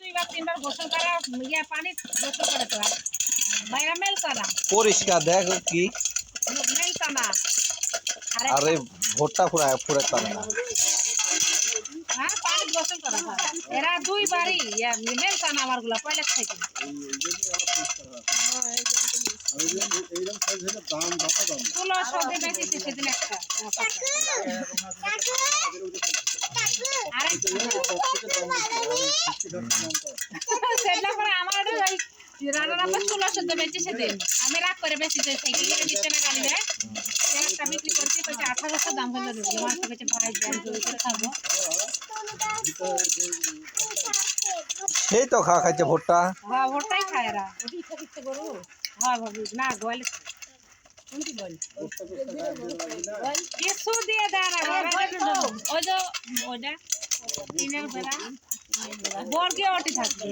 দুইবার তিনবার গোসল করা ইয়া পানি গোসল করে তো বাইরে মেলতো না পরিষ্কার দেখ কি মেলতো না আরে ভোটটা ফুরাতে পারে না হ্যাঁ পানি গোসল করা এরা দুইবারই মেলতো না আমার গুলা পয়লা থেকে তুলো সদে বেঁচেছে সেদিন একটা সেদিন পরে আমার রান্না রান্না তুলো সদে বেঁচে সেদিন আমি রাগ করে বেশি সাইকেল করে দিতে না গালি দেয় একটা বিক্রি করতে পেয়েছে 1800 দাম হলো আমার তো কাছে ভাই দেন জোর করে খাবো সেই তো খাইছে ভোটটা হ্যাঁ ভোটটাই খায় এরা হ্যাঁ ভাবি না গোয়াল কোনটি বল কিছু দিয়ে দেয় না ওই যে ওইটা তিনের বেলা বর্গে ওটি থাকবে